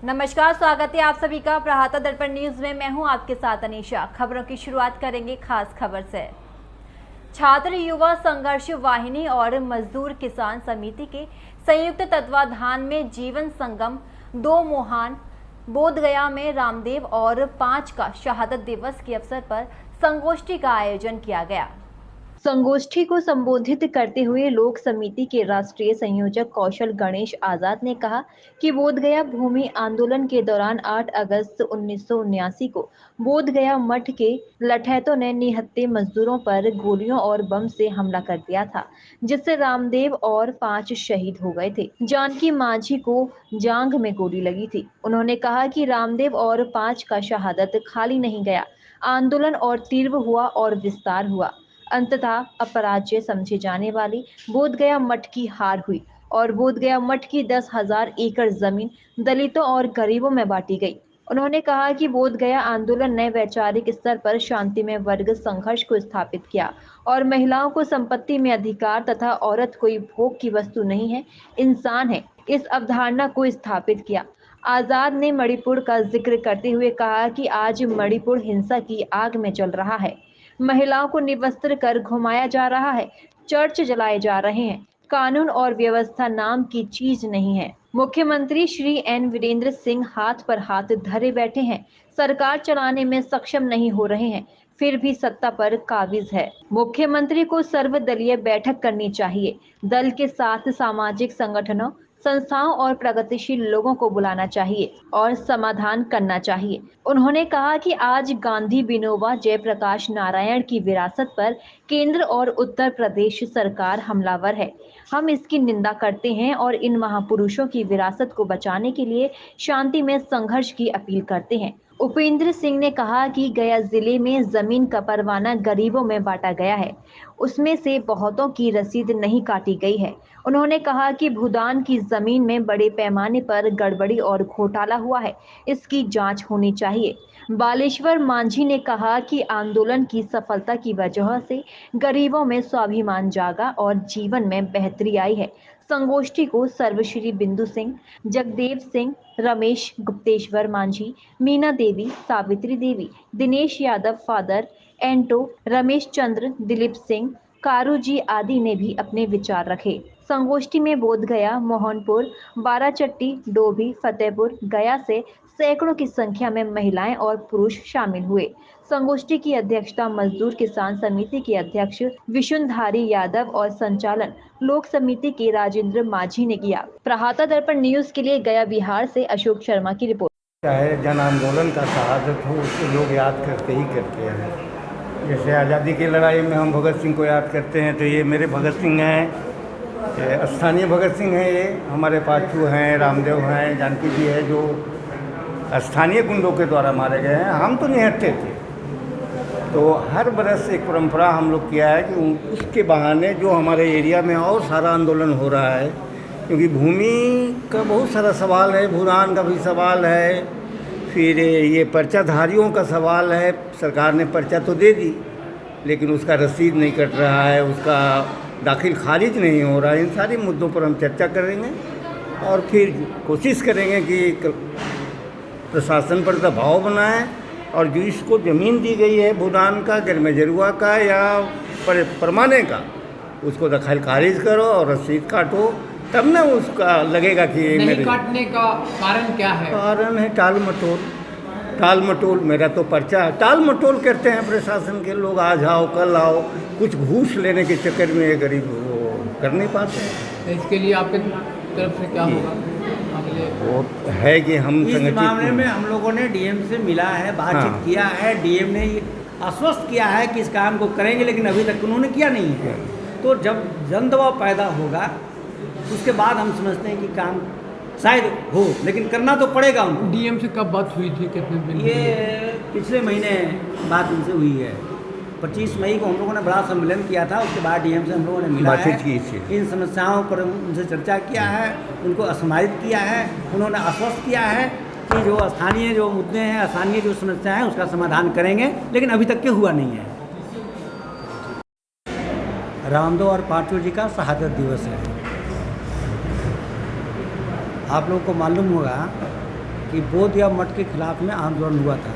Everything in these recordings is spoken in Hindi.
नमस्कार, स्वागत है आप सभी का प्रहाता दर्पण न्यूज में। मैं हूं आपके साथ अनीशा। खबरों की शुरुआत करेंगे खास खबर से। छात्र युवा संघर्ष वाहिनी और मजदूर किसान समिति के संयुक्त तत्वाधान में जीवन संगम 2 मोहान बोधगया में रामदेव और 5 का शहादत दिवस के अवसर पर संगोष्ठी का आयोजन किया गया। संगोष्ठी को संबोधित करते हुए लोक समिति के राष्ट्रीय संयोजक कौशल गणेश आजाद ने कहा कि बोधगया भूमि आंदोलन के दौरान 8 अगस्त 1979 को बोधगया मठ के लठैतों ने निहत्थे मजदूरों पर गोलियों और बम से हमला कर दिया था, जिससे रामदेव और 5 शहीद हो गए थे। जानकी माझी को जांघ में गोली लगी थी। उन्होंने कहा कि रामदेव और 5 का शहादत खाली नहीं गया, आंदोलन और तीव्र हुआ और विस्तार हुआ। अंततः अपराज्य समझे जाने वाली बोधगया मठ की हार हुई और बोधगया मठ की 10,000 एकड़ जमीन दलितों और गरीबों में बांटी गई। उन्होंने कहा कि बोधगया आंदोलन ने वैचारिक स्तर पर शांतिमय वर्ग संघर्ष को स्थापित किया और महिलाओं को संपत्ति में अधिकार तथा औरत कोई भोग की वस्तु नहीं है, इंसान है, इस अवधारणा को स्थापित किया। आजाद ने मणिपुर का जिक्र करते हुए कहा कि आज मणिपुर हिंसा की आग में जल रहा है। महिलाओं को निवस्त्र कर घुमाया जा रहा है, चर्च जलाए जा रहे हैं, कानून और व्यवस्था नाम की चीज नहीं है। मुख्यमंत्री श्री एन वीरेंद्र सिंह हाथ पर हाथ धरे बैठे हैं, सरकार चलाने में सक्षम नहीं हो रहे हैं, फिर भी सत्ता पर काबिज है। मुख्यमंत्री को सर्वदलीय बैठक करनी चाहिए। दल के साथ सामाजिक संगठनों, संस्थाओं और प्रगतिशील लोगों को बुलाना चाहिए और समाधान करना चाहिए। उन्होंने कहा कि आज गांधी, विनोबा, जयप्रकाश नारायण की विरासत पर केंद्र और उत्तर प्रदेश सरकार हमलावर है। हम इसकी निंदा करते हैं और इन महापुरुषों की विरासत को बचाने के लिए शांति में संघर्ष की अपील करते हैं। उपेंद्र सिंह ने कहा कि गया जिले में जमीन का परवाना गरीबों में बांटा गया है, उसमें से बहुतों की रसीद नहीं काटी गई है। उन्होंने कहा कि भूदान की जमीन में बड़े पैमाने पर गड़बड़ी और घोटाला हुआ है, इसकी जांच होनी चाहिए। बालेश्वर मांझी ने कहा कि आंदोलन की सफलता की वजह से गरीबों में स्वाभिमान जागा और जीवन में बेहतरी आई है। संगोष्ठी को सर्वश्री बिंदु सिंह, जगदेव सिंह, रमेश गुप्तेश्वर मांझी, मीना देवी, सावित्री देवी, दिनेश यादव, फादर एंटो, रमेश चंद्र, दिलीप सिंह, कारू जी आदि ने भी अपने विचार रखे। संगोष्ठी में बोधगया, मोहनपुर, बाराचट्टी, डोभी, फतेहपुर, गया से सैकड़ों की संख्या में महिलाएं और पुरुष शामिल हुए। संगोष्ठी की अध्यक्षता मजदूर किसान समिति के अध्यक्ष विशुनधारी यादव और संचालन लोक समिति के राजेंद्र माझी ने किया। प्रहाता दर्पण न्यूज के लिए गया बिहार से अशोक शर्मा की रिपोर्ट। चाहे जन आंदोलन का शहादत हो, उसको लोग याद करते ही करते हैं। जैसे आज़ादी की लड़ाई में हम भगत सिंह को याद करते हैं, तो ये मेरे भगत सिंह हैं, स्थानीय भगत सिंह हैं, ये हमारे पाचू हैं, रामदेव हैं, जानकी जी है, जो स्थानीय गुंडों के द्वारा मारे गए हैं। हम तो निहत्थे थे। तो हर बरस एक परंपरा हम लोग किया है कि उसके बहाने जो हमारे एरिया में और सारा आंदोलन हो रहा है, क्योंकि भूमि का बहुत सारा सवाल है, भूदान का भी सवाल है, फिर ये पर्चाधारियों का सवाल है। सरकार ने पर्चा तो दे दी, लेकिन उसका रसीद नहीं कट रहा है, उसका दाखिल खारिज नहीं हो रहा है। इन सारे मुद्दों पर हम चर्चा करेंगे और फिर कोशिश करेंगे कि प्रशासन पर दबाव बनाएं और जो इसको ज़मीन दी गई है भूदान का, गिरमेजरुआ का या परमाने का, उसको दखल खारिज करो और रसीद काटो, तब ना उसका लगेगा कि नहीं काटने का कारण क्या है? कारण है टाल मटोल। मेरा तो पर्चा है, टाल मटोल करते हैं प्रशासन के लोग, आज आओ कल आओ, कुछ घूस लेने के चक्कर में ये गरीब वो कर नहीं पाते। इसके लिए आपके तरफ से क्या होगा? वो है कि हम इस मामले में हम लोगों ने डीएम से मिला है, बातचीत किया है। डीएम ने आश्वस्त किया है कि इस काम को करेंगे, लेकिन अभी तक उन्होंने किया नहीं है। तो जब जन दबाव पैदा होगा उसके बाद हम समझते हैं कि काम शायद हो, लेकिन करना तो पड़ेगा उनको। डीएम से कब बात हुई थी? कितने दिन? ये पिछले महीने बात उनसे हुई है। 25 मई को हम लोगों ने बड़ा सम्मेलन किया था, उसके बाद डीएम से हम लोगों ने मिला है, इन समस्याओं पर उनसे चर्चा किया है, उनको असमाहित किया है। उन्होंने आश्वस्त किया है कि जो स्थानीय जो मुद्दे हैं, स्थानीय जो समस्या है, उसका समाधान करेंगे, लेकिन अभी तक के हुआ नहीं है। रामदेव और पांचू जी का शहादत दिवस है। आप लोगों को मालूम होगा कि बोधगया मठ के खिलाफ में आंदोलन हुआ था,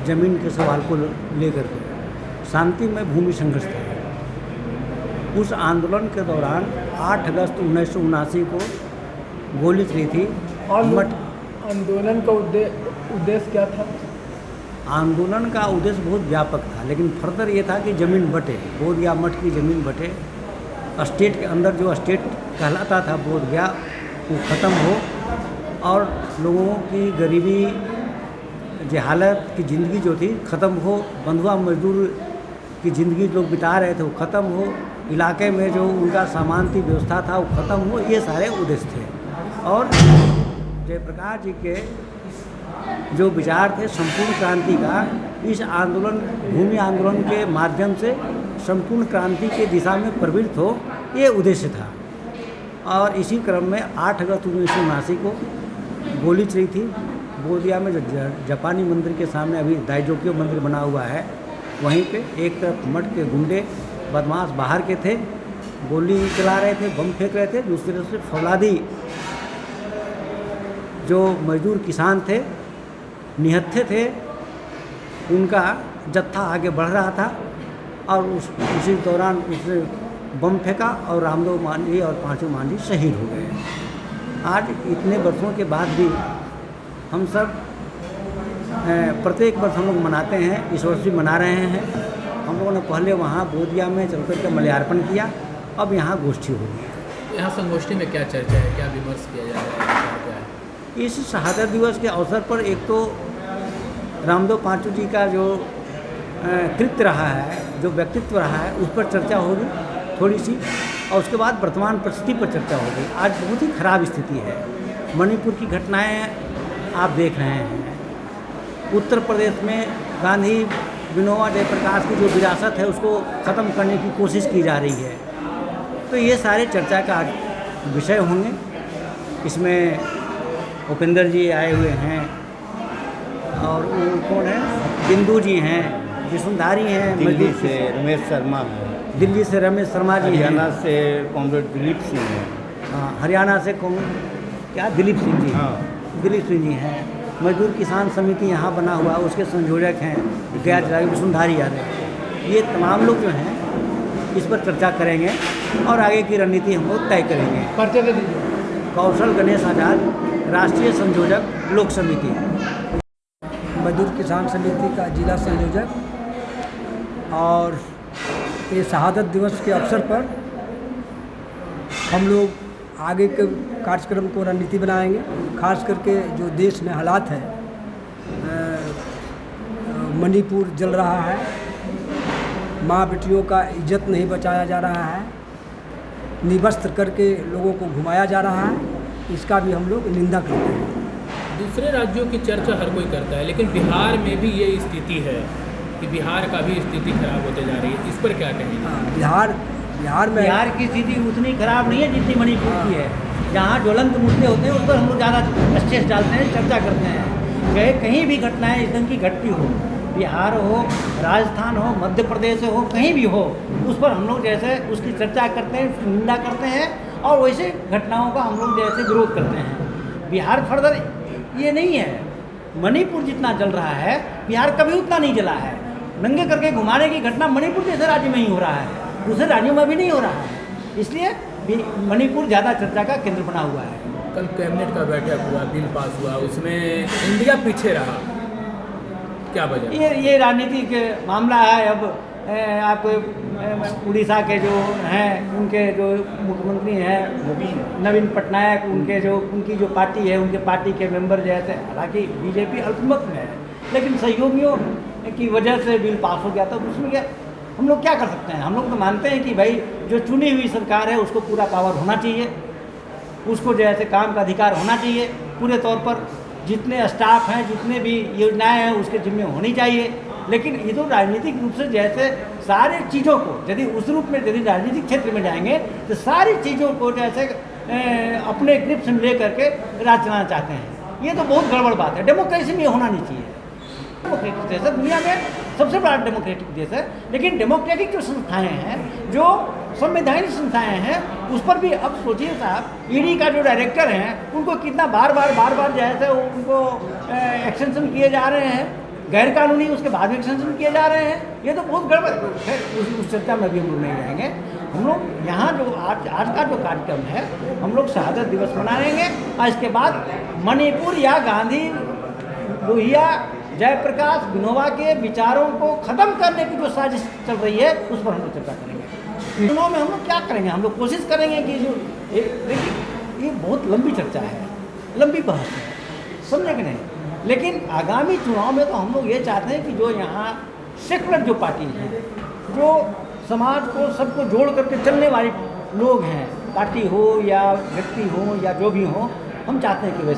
जमीन के सवाल को लेकर के शांति में भूमि संघर्ष था। उस आंदोलन के दौरान 8 अगस्त 1979 को गोली चली थी और मठ। आंदोलन का उद्देश्य क्या था? आंदोलन का उद्देश्य बहुत व्यापक था, लेकिन फर्दर ये था कि ज़मीन बटे, बोधगया मठ की ज़मीन बटे, स्टेट के अंदर जो स्टेट कहलाता था बोधगया वो ख़त्म हो और लोगों की गरीबी जहालत की ज़िंदगी जो थी ख़त्म हो, बंधुआ मजदूर की ज़िंदगी लोग बिता रहे थे वो ख़त्म हो, इलाके में जो उनका सामान्य व्यवस्था था वो ख़त्म हो, ये सारे उद्देश्य थे। और जयप्रकाश जी के जो विचार थे संपूर्ण क्रांति का, इस आंदोलन भूमि आंदोलन के माध्यम से संपूर्ण क्रांति के दिशा में प्रवृत्त हो, ये उद्देश्य था। और इसी क्रम में 8 अगस्त 1979 को गोली चली थी बोधगया में, जो जापानी मंदिर के सामने अभी दाइजोक्यो मंदिर बना हुआ है, वहीं पे एक तरफ मठ के गुंडे बदमाश बाहर के थे, गोली चला रहे थे, बम फेंक रहे थे, दूसरी तरफ से फौलादी जो मजदूर किसान थे, निहत्थे थे, उनका जत्था आगे बढ़ रहा था और उसी दौरान उसने बम फेंका और रामदेव मांझी और पांचों मांझी शहीद हो गए। आज इतने वर्षों के बाद भी हम सब प्रत्येक वर्ष हम लोग मनाते हैं, इस वर्ष भी मना रहे हैं। हम लोगों ने पहले वहाँ बोधगया में चल कर के माल्यार्पण किया, अब यहाँ गोष्ठी होगी। यहाँ संगोष्ठी में क्या चर्चा है, क्या विमर्श किया जा रहा है, क्या है? इस शहादत दिवस के अवसर पर एक तो रामदेव पांचू जी का जो कृत्य रहा है, जो व्यक्तित्व रहा है, उस पर चर्चा होगी थोड़ी सी, और उसके बाद वर्तमान परिस्थिति पर चर्चा होगी। आज बहुत ही खराब स्थिति है। मणिपुर की घटनाएं आप देख रहे हैं, उत्तर प्रदेश में गांधी विनोबा जयप्रकाश की जो विरासत है उसको ख़त्म करने की कोशिश की जा रही है। तो ये सारे चर्चा का विषय होंगे। इसमें उपेंद्र जी आए हुए हैं और वो कौन है, बिंदु जी हैं, विष्णुधारी हैं, दिल्ली से रमेश शर्मा है, दिल्ली से रमेश शर्मा जी, हरियाणा से कॉमरेड दिलीप सिंह है, हाँ हरियाणा से क्या दिलीप सिंह जी, हाँ दिलीप सिंह जी हैं। मजदूर किसान समिति यहाँ बना हुआ, उसके संयोजक हैं गया जिला विष्णुधारी यादव। ये तमाम लोग जो हैं इस पर चर्चा करेंगे और आगे की रणनीति हम लोग तय करेंगे। परिचय दे दीजिए। कौशल गणेश आजाद, राष्ट्रीय संयोजक लोक समिति, मजदूर किसान समिति का जिला संयोजक। और ये शहादत दिवस के अवसर पर हम लोग आगे के कार्यक्रम को रणनीति बनाएंगे। खास करके जो देश में हालात है, मणिपुर जल रहा है, माँ बेटियों का इज्जत नहीं बचाया जा रहा है, निवस्त्र करके लोगों को घुमाया जा रहा है, इसका भी हम लोग निंदा करते हैं। दूसरे राज्यों की चर्चा हर कोई करता है, लेकिन बिहार में भी ये स्थिति है कि बिहार का भी स्थिति खराब होते जा रही है। इस पर क्या कहेंगे? बिहार में बिहार की स्थिति उतनी खराब नहीं है जितनी मणिपुर की है। जहाँ ज्वलंत मुद्दे होते हैं उस पर हम लोग ज़्यादा स्ट्रेस डालते हैं, चर्चा करते हैं। कहीं भी घटनाएं इस ढंग की घटती हो, बिहार हो, राजस्थान हो, मध्य प्रदेश हो, कहीं भी हो, उस पर हम लोग जैसे उसकी चर्चा करते हैं, निंदा करते हैं और वैसे घटनाओं का हम लोग जैसे विरोध करते हैं। बिहार फर्दर ये नहीं है, मणिपुर जितना जल रहा है बिहार कभी उतना नहीं जला है। नंगे करके घुमाने की घटना मणिपुर जैसे राज्य में ही हो रहा है, दूसरे राज्यों में भी नहीं हो रहा है। इसलिए मणिपुर ज़्यादा चर्चा का केंद्र बना हुआ है। कल कैबिनेट का बैठक हुआ, बिल पास हुआ, उसमें इंडिया पीछे रहा, क्या वजह? ये राजनीतिक मामला है। अब आपको उड़ीसा के जो हैं, उनके जो मुख्यमंत्री हैं नवीन पटनायक, उनकी जो पार्टी है, उनके पार्टी के मेंबर जैसे, हालांकि बीजेपी अल्पमत में है, लेकिन सहयोगियों की वजह से बिल पास हो गया। तो उसमें क्या हम लोग क्या कर सकते हैं? हम लोग तो मानते हैं कि भाई जो चुनी हुई सरकार है उसको पूरा पावर होना चाहिए, उसको जैसे काम का अधिकार होना चाहिए पूरे तौर पर, जितने स्टाफ हैं, जितने भी योजनाएं हैं उसके जिम्मे होनी चाहिए। लेकिन ये तो राजनीतिक रूप से जैसे सारी चीज़ों को यदि उस रूप में यदि राजनीतिक क्षेत्र में जाएंगे तो सारी चीज़ों को जैसे अपने ग्रिप्स में ले करके राज चलाना चाहते हैं। ये तो बहुत गड़बड़ बात है। डेमोक्रेसी में होना नहीं चाहिए। डेमोक्रेसी जैसे दुनिया में सबसे बड़ा डेमोक्रेटिक देश है, लेकिन डेमोक्रेटिक जो संस्थाएं हैं, जो संवैधानिक संस्थाएं हैं, उस पर भी अब सोचिए साहब, ईडी का जो डायरेक्टर हैं उनको कितना बार बार जो है उनको एक्सटेंशन किए जा रहे हैं, गैर कानूनी, उसके बाद भी एक्सटेंशन किए जा रहे हैं। ये तो बहुत गड़बड़ है। उस चर्चा में भी हम लोग नहीं जाएंगे। हम लोग यहाँ जो आज का जो कार्यक्रम है, हम लोग शहादत दिवस मनाएंगे और इसके बाद मणिपुर या गांधी, लोहिया, जयप्रकाश, विनोबा के विचारों को ख़त्म करने की जो साजिश चल रही है उस पर हम लोग चर्चा करेंगे। चुनाव में हम लोग क्या करेंगे, हम लोग कोशिश करेंगे कि जो देखिए ये बहुत लंबी चर्चा है, लंबी बहस है, समझे कि नहीं। लेकिन आगामी चुनाव में तो हम लोग ये चाहते हैं कि जो यहाँ सेकुलर जो पार्टी हैं, जो समाज को सबको जोड़ करके चलने वाले लोग हैं, पार्टी हो या व्यक्ति हो या जो भी हो, हम चाहते हैं कि वैसे